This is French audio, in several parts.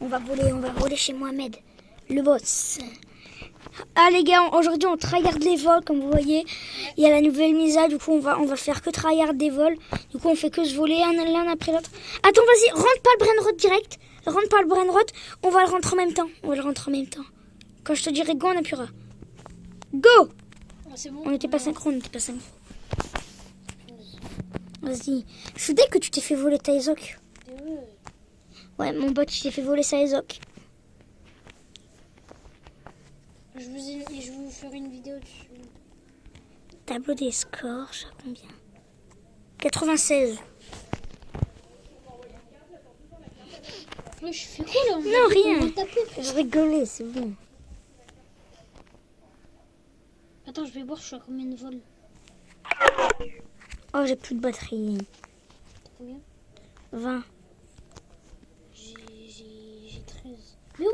On va voler chez Mohamed, le boss. Ah les gars, aujourd'hui on tryhard les vols comme vous voyez. Il y a la nouvelle Misa, du coup on va faire que tryhard des vols. Du coup on fait que se voler l'un après l'autre. Attends, vas-y, rentre pas le brainrot direct. Rentre pas le brainrot, on va le rentrer en même temps. Quand je te dirai go, on appuiera. Go. C'est bon, On n'était pas synchrone, Vas-y. Je suis dès que tu t'es fait voler ta Ezoc. Ouais, mon bot, il s'est fait voler sa Ezoc. Je vais vous faire une vidéo dessus. Tableau des scores, je sais combien 96. Ouais, je fais quoi là? Non, rien. Je rigolais, c'est bon. Attends, je vais voir, je suis à combien de vols? Oh, j'ai plus de batterie. Combien? 20. J'ai 13. Mais ouais,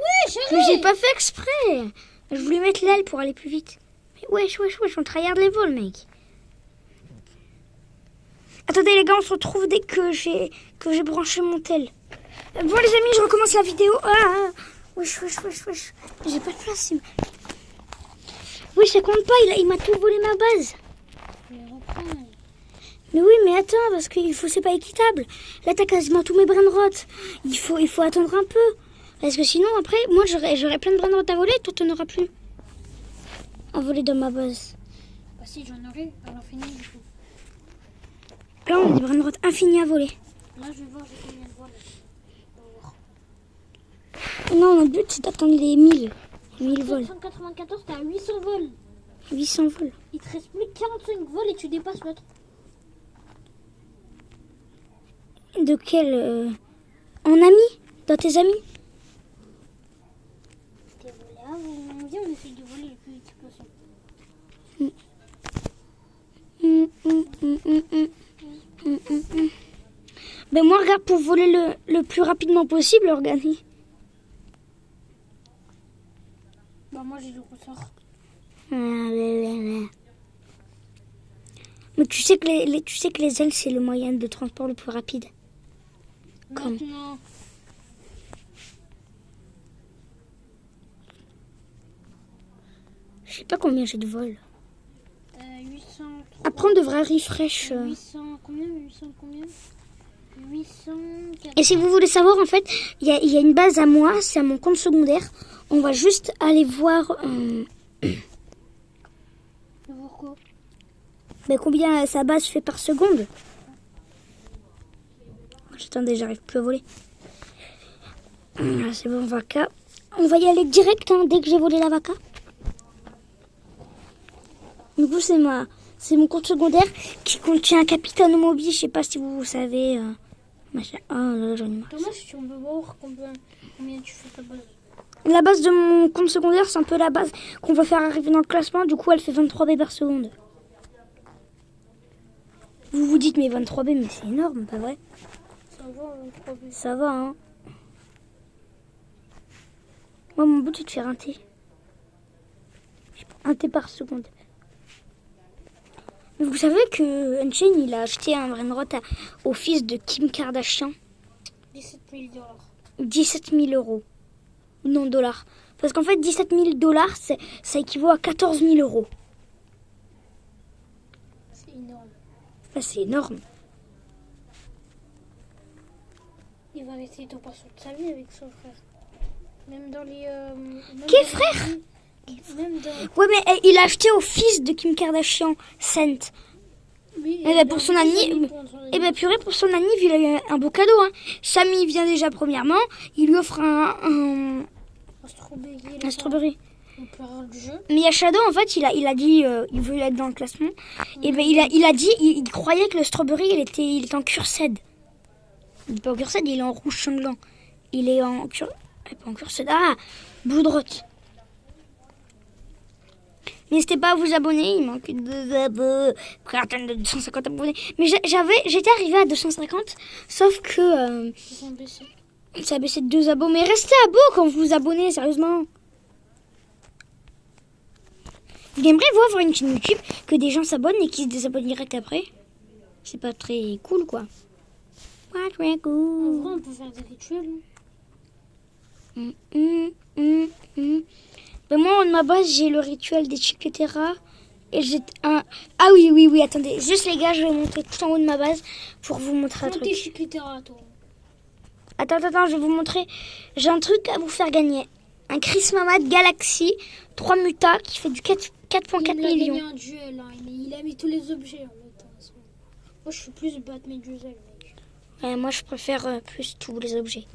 Mais j'ai pas fait exprès. Je voulais mettre l'aile pour aller plus vite. Mais wesh, on tryhard les vols, mec. Attendez les gars, on se retrouve dès que j'ai branché mon tel. Bon les amis, je recommence la vidéo. Wesh. J'ai pas de place. Oui, ça compte pas, il m'a tout volé ma base. Mais oui, mais attends, parce que c'est pas équitable. Là, t'as quasiment tous mes brainrots. Il faut attendre un peu. Parce que sinon, après, moi, j'aurais plein de brainrots à voler, toi, t'en auras plus. À voler dans ma base. Bah si, j'en aurai à l'infini, du coup. Là, on a des brainrots infinis à voler. Là, je vais voir, j'ai combien de vols. Non, notre but, c'est d'atteindre les 1000. 1000 vols. 194, t'es à 800 vols. 800 vols. Il te reste plus que 45 vols et tu dépasses l'autre. De quel En ami? Dans tes amis? T'es volé à vous. Viens, on essaye de voler le plus vite possible. Ben moi, regarde, pour voler le plus rapidement possible, regarde. Bah moi, j'ai le ressort. Mais tu sais que les ailes, c'est le moyen de transport le plus rapide. Comme. Maintenant. Je sais pas combien j'ai de vol. 800. Après, on devrait refresh. 800 combien? 800 combien? 800. Et si vous voulez savoir, en fait, il y a une base à moi, c'est à mon compte secondaire. On va juste aller voir Pourquoi? ben, combien sa base fait par seconde. Attendez, j'arrive plus à voler. C'est bon, vaca. On va y aller direct dès que j'ai volé la vaca. Du coup, c'est mon compte secondaire qui contient un Capitaine Mobi. Je sais pas si vous savez. Machin. Oh là là, j'en ai marre. Thomas, si on veut voir combien tu fais ta base. La base de mon compte secondaire, c'est un peu la base qu'on va faire arriver dans le classement. Du coup, elle fait 23 B par seconde. Vous vous dites, mais 23 B, mais c'est énorme, pas vrai? Ça va, 3 B. Ça va, hein. Moi, mon but, c'est de faire un T. Un T par seconde. Mais vous savez que Unchain, il a acheté un brainrot au fils de Kim Kardashian. 17 000 $. 17 000 euros. Non, dollars. Parce qu'en fait, 17 000 $, ça équivaut à 14 000 euros. C'est énorme. Là, c'est énorme. Il va rester tout pas sur sa vie avec son frère. Même dans les... Quel frère? Même dans... Ouais, mais il a acheté au fils de Kim Kardashian, Cent. Oui, Et ben pour son anniv, et ben purée, pour son anniv, il a eu un beau cadeau. Hein. Samy vient déjà premièrement, il lui offre un strawberry. On peut avoir du jeu. Mais il y a Shadow, en fait, il a dit, il veut être dans le classement. Et ben il a dit, il croyait que le strawberry, il était en cursed. Il n'est pas en cursed, il est en rouge sanglant. Il est en pas en cursed. Ah, Bloodrot. N'hésitez pas à vous abonner, il manque 2 abonnés, pour atteindre 250 abonnés. Mais j'étais arrivée à 250, sauf que ça a baissé de 2 abos. Mais restez abos quand vous vous abonnez, sérieusement. J'aimerais vous avoir une chaîne YouTube que des gens s'abonnent et qui se désabonnent direct après. C'est pas très cool, quoi. Pas très En cool. vrai, on peut faire des rituels. Ben moi, en haut de ma base, j'ai le rituel des Chiquetera. Et j'ai un... Ah oui, attendez. Juste les gars, je vais monter tout en haut de ma base pour vous montrer un Prends truc. tes chiquetera, toi. Attends, je vais vous montrer. J'ai un truc à vous faire gagner. Un Chris Mamad Galaxy 3 mutas qui fait du 4.4 Il a millions. gagné un duel, hein. Il a mis tous les objets en même temps. Moi, je suis plus Batman Duel, mec. Ouais, moi, je préfère plus tous les objets.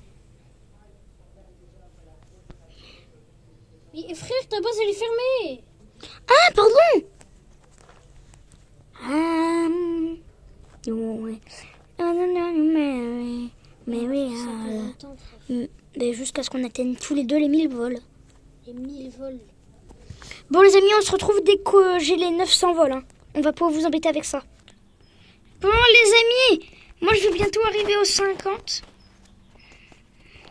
Mais frère, ta base, elle est fermée. Ah, pardon. Ouais. Ça fait longtemps, frère. Mais jusqu'à ce qu'on atteigne tous les deux les 1000 vols. Les 1000 vols. Bon les amis, on se retrouve dès que j'ai les 900 vols. Hein. On va pas vous embêter avec ça. Bon les amis, moi je vais bientôt arriver aux 50.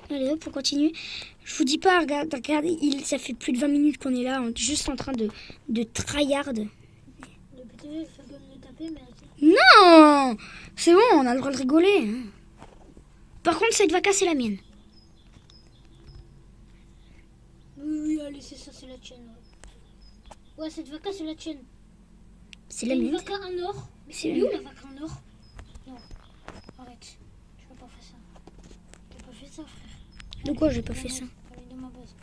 Allez hop, on continue. Je vous dis pas, regardez, ça fait plus de 20 minutes qu'on est là, on est juste en train de tryhard. Le BTV fait comme le taper, mais... Non, c'est bon, on a le droit de rigoler. Hein. Par contre, cette vaca, c'est la mienne. Oui, allez, c'est ça, c'est la tienne. Ouais, cette vaca, c'est la tienne. C'est la Une mienne. vaca en or. Mais C'est c'est la où la vaca en or? Non, arrête. Je peux pas faire ça. J'ai pas fait ça, frère. De quoi j'ai pas fait ça? Allez, dans ma base.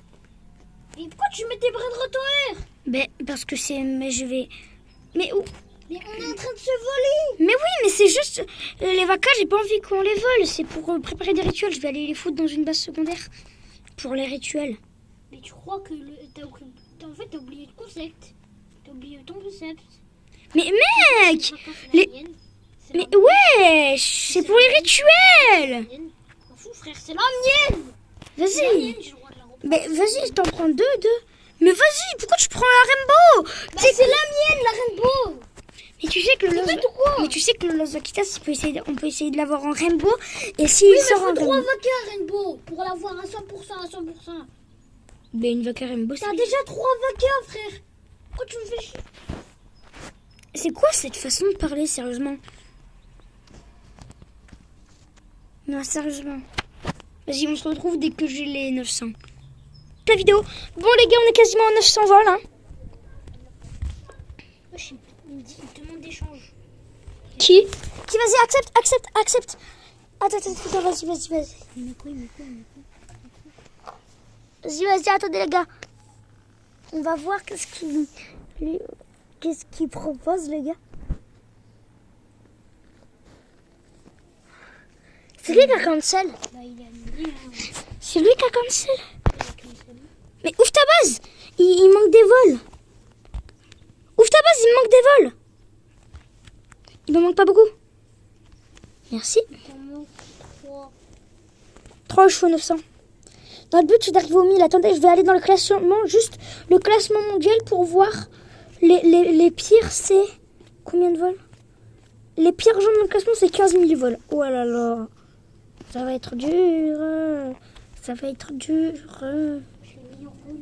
Mais pourquoi tu mets tes bras de rotor? Ben, parce que c'est... Mais je vais... Mais où? Mais on est en train de se voler. Mais oui, mais c'est juste... les vacas, j'ai pas envie qu'on les vole. C'est pour préparer des rituels. Je vais aller les foutre dans une base secondaire. Pour les rituels. Mais tu crois que en fait, t'as oublié le concept. T'as oublié ton concept. Mais mec! La vaca, c'est les- la mienne. C'est Mais la ouais! C'est pour les rituels! mienne. M'en fous, frère, c'est la mienne. C'est la Vas-y. mienne, j'ai le droit de la reprendre. Mais vas-y, t'en prends deux. Mais vas-y, pourquoi tu prends la Rainbow? Bah, c'est la mienne, la Rainbow. Mais tu sais que le Arrête ou quoi? Mais tu sais que le Los Vaquitas, on peut essayer de l'avoir en Rainbow. Et s'il Oui, mais sort faut en 3 Rainbow... vacas, Rainbow, pour l'avoir à 100%. Ben une vaca Rainbow, T'as déjà 3 vacas, frère. Pourquoi tu me fais chier? C'est quoi cette façon de parler, sérieusement? Non, sérieusement. Vas-y, on se retrouve dès que j'ai les 900. La vidéo. Bon, les gars, on est quasiment à 900 vols, hein. Wesh, il me demande d'échange. Qui, vas-y, accepte. Attends, vas-y. Mais quoi? Vas-y, attendez, les gars. On va voir qu'est-ce qu'il propose, les gars. C'est lui qui a cancel. Bah, il a mis C'est lui qui a cancel. Mais ouvre ta base. Il manque des vols. Ouvre ta base, il manque des vols. Il me manque pas beaucoup. Merci. 3 chevaux 900. Notre but, c'est d'arriver au 1000. Attendez, je vais aller dans le classement, juste le classement mondial pour voir les pires, c'est... Combien de vols? Les pires gens dans le classement, c'est 15 000 vols. Oh là là. Ça va être dur. J'ai mis en vol.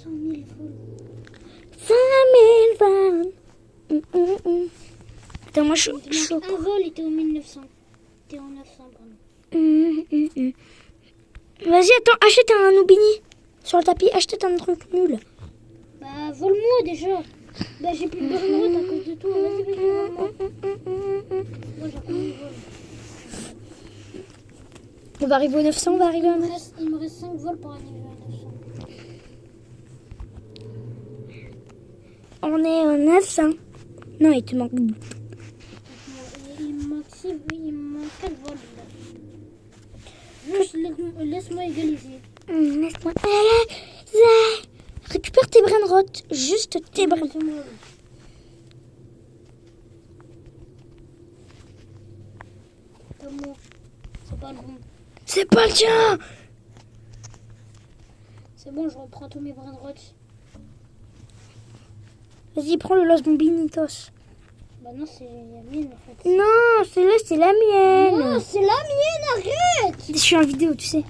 100 000 vols. 5 000 vols. Attends, moi, je Il suis... manque un vol et t'es au 1900. T'es en 900, pardon. Vas-y, attends, achète un Noubini. Sur le tapis, achète un truc nul. Bah, vole-moi déjà. Bah, j'ai plus de burn à cause de toi. Vas-y, vole-moi. Moi, j'ai combien de vols? On va arriver aux 900, on va arriver à 900. Il me reste 5 vols pour arriver à 900. On est au 900. Non, il te manque... Il me manque 6, oui, il me manque 4 vols. Juste laisse-moi égaliser. Laisse-moi... Récupère tes brainrot. Juste tes brainrot. Comme moi. C'est pas le bon. C'est pas le tien. C'est bon, je reprends tous mes brainrots. Vas-y, prends le Los Bombinitos. Bah non, c'est la mienne en fait. Non, celle-là, c'est la mienne. Non, c'est la mienne, arrête. Je suis en vidéo, tu sais.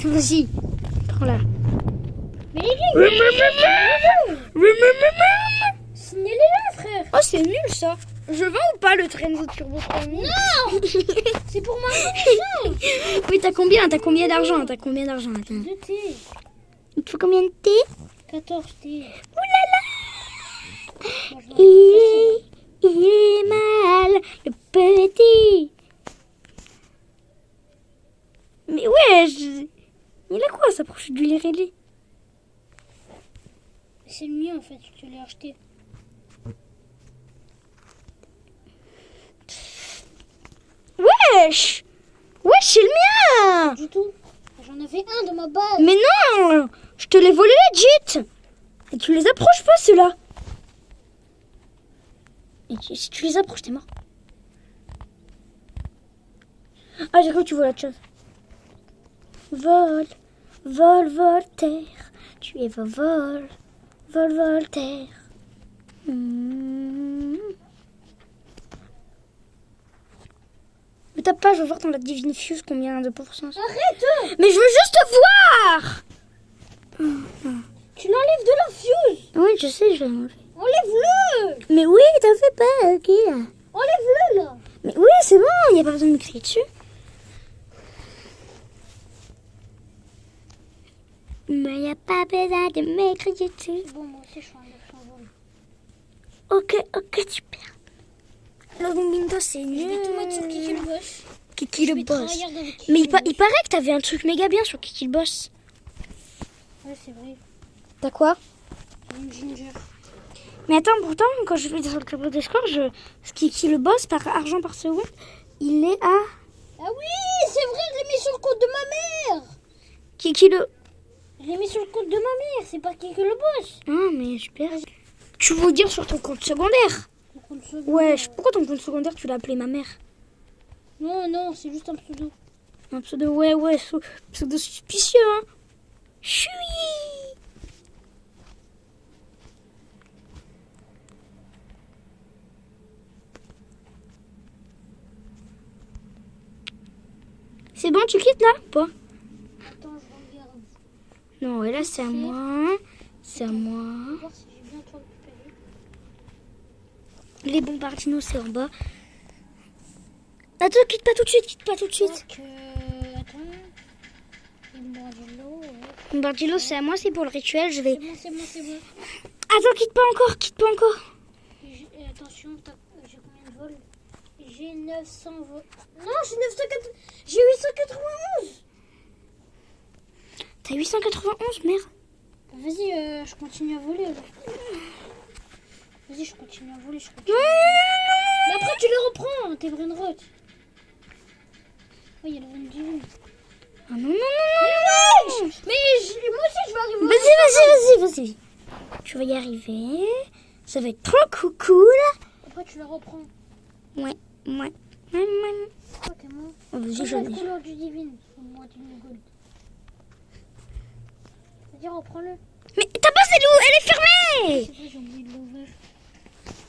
Vas-y, prends-la. Mais les gars, signalez-la, frère. Oh, c'est nul, ça. Je vends ou pas le Trenzo Turbo 3000? Non. C'est pour ma maman. Oui, t'as combien d'argent? Attends. 2 T. Il te faut combien de thé? 14 T. Il est mal, le petit. Mais ouais, il a quoi ça proche du lait? C'est le mien en fait, je te l'ai acheté. Wesh, c'est le mien. Du tout. J'en avais un de ma base. Mais non, je te l'ai volé legit. Et tu les approches pas ceux-là. Et si tu les approches, t'es mort. Ah, j'ai cru que tu voulais autre chose. Voltaire. Tu es Voltaire. Mais t'as pas, je veux voir dans la Divine Fuse combien de pourcents. Arrête. Mais je veux juste voir. Tu l'enlèves de la fuse. Oui, je sais, je vais manger. Enlève-le. Mais oui, t'en fais pas, ok. Enlève-le là. Mais oui, c'est bon, il n'y a pas besoin de me crier dessus. Mais il n'y a pas besoin de me crier dessus. Bon, moi aussi je suis en 900 vol. Ok, super. Le Gombindo, c'est Je nul. vais tout mettre sur Kiki le boss. Kiki Je le vais boss. travailler avec Kiki Mais le il boss. paraît que t'avais un truc méga bien sur Kiki le boss. Ouais, c'est vrai. T'as quoi? Une ginger. Mais attends, pourtant, quand je vais sur le tableau des scores, Kiki le boss, par argent par seconde, il est à... Ah oui, c'est vrai, je l'ai mis sur le compte de ma mère. Kiki le... Je l'ai mis sur le compte de ma mère, c'est pas Kiki le boss. Ah, mais super. Tu veux dire sur ton compte secondaire? Le compte second. Ouais, pourquoi ton compte secondaire, tu l'as appelé ma mère? Non, c'est juste un pseudo. Un pseudo, ouais, pseudo suspicieux, hein. Chui. C'est bon, tu quittes là? Pas. Attends, je regarde. Non, et là, c'est à moi. C'est à Je moi. vais voir si j'ai bien tout récupéré. Les bombardinos, c'est en bas. Attends, quitte pas tout de suite, Donc, attends. Le Bombardilo, ouais. Bombardilo, c'est à moi, c'est pour le rituel, je vais... C'est bon. Attends, quitte pas encore. Attention, j'ai combien de vols? J'ai 900 vols. Non, j'ai 891. T'as 891, merde. Vas-y, je continue à voler. Là. Vas-y, je continue à voler. Non. Mais après, tu les reprends, tes brainrot. Oh, il y a le 22. Ah non. Mais moi aussi, je vais arriver. Vas-y. Tu vas y arriver. Ça va être trop cool. Après, tu les reprends. Ouais. Oh, t'es mort. Oh, vas-y, C'est je la l'ai. couleur du divine. Moi, divine gold. Vas-y, reprends-le. Mais ta base, elle est fermée. C'est vrai, j'ai oublié de l'ouvrir.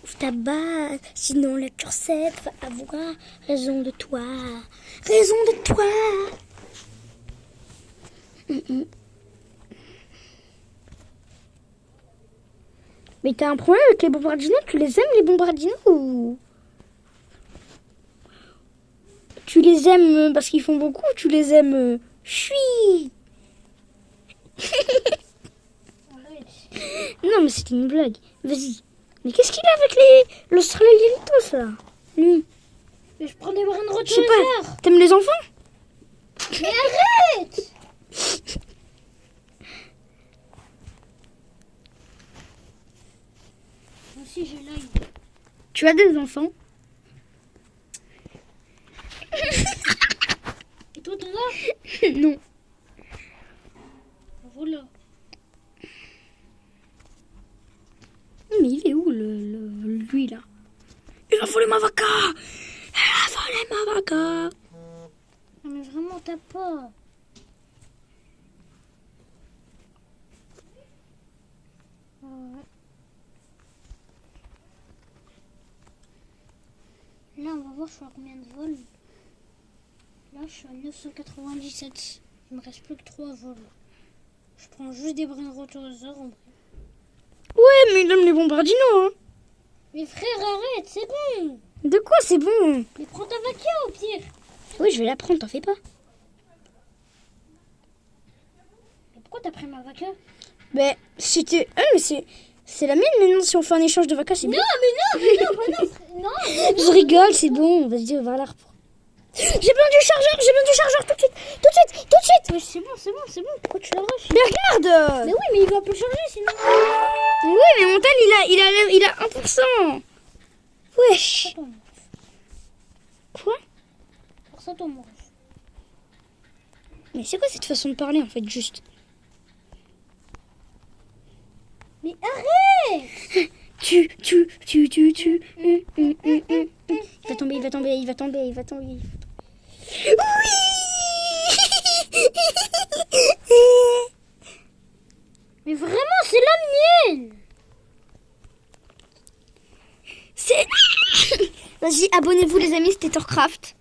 Ouvre ta base, sinon la cursette va avoir raison de toi. Mais t'as un problème avec les bombardinos? Tu les aimes les bombardinos ou... Tu les aimes parce qu'ils font beaucoup ou tu les aimes chui? Arrête. Non mais c'est une blague. Vas-y. Mais qu'est-ce qu'il a avec l'Australianitos là? Lui. Mais je prends des brainrot Je sais pas. T'aimes les enfants? Mais arrête. Moi aussi, j'ai l'œil. Tu as des enfants? Et toi, t'en as? Non. Voilà. Mais il est où lui là? Il a volé ma vaca! Non, mais vraiment, t'as pas. Ouais. Là, on va voir, je suis à combien de vols. Là, je suis à 997. Il me reste plus que 3 vols. Je prends juste des brainrot au hasard en vrai. Ouais, mais il aime les bombardinos, hein. Mais frère, arrête, c'est bon. De quoi c'est bon? Mais prends ta vaca au pire. Oui, je vais la prendre, t'en fais pas. Mais pourquoi t'as pris ma vaca? Mais c'était... Ah, mais c'est la mienne maintenant, si on fait un échange de vacances, c'est bien. Non, non. Je rigole, c'est bon, vas-y, on va la reprendre. J'ai besoin du chargeur tout de suite. Mais c'est bon. Pourquoi tu la rushes? Mais regarde. Mais oui, mais il va plus charger sinon. Oui, mais Montagne, il a 1%. Wesh. Quoi? Pour ça, toi, mon ref. Mais c'est quoi cette façon de parler, en fait, juste? Mais arrête! Tu. Il va tomber. Oui. Mais vraiment, c'est la mienne! C'est... Vas-y, abonnez-vous les amis, c'était Torcraft.